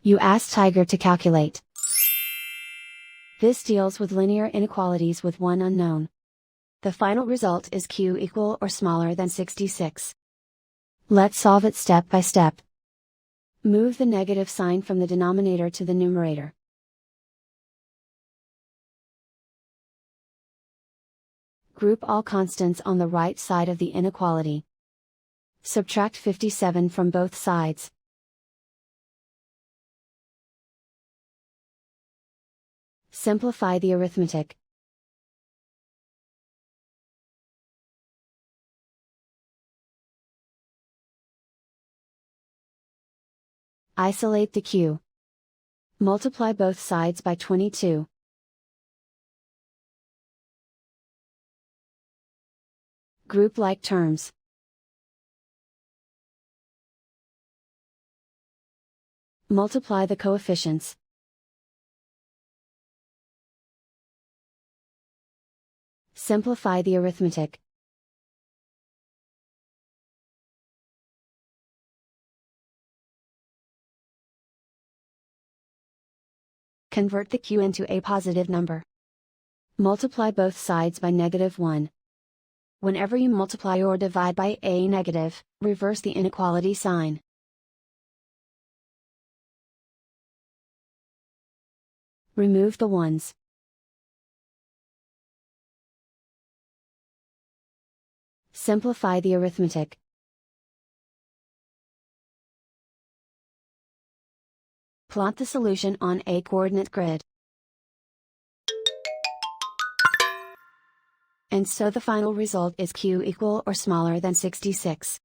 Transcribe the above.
You ask Tiger to calculate. This deals with linear inequalities with one unknown. The final result is q equal or smaller than 66. Let's solve it step by step. Move the negative sign from the denominator to the numerator. Group all constants on the right side of the inequality. Subtract 57 from both sides. Simplify the arithmetic. Isolate the q. Multiply both sides by 22. Group like terms. Multiply the coefficients. Simplify the arithmetic. Convert the q into a positive number. Multiply both sides by -1. Whenever you multiply or divide by a negative, reverse the inequality sign. Remove the ones. Simplify the arithmetic. Plot the solution on a coordinate grid. And so the final result is q equal or smaller than 66.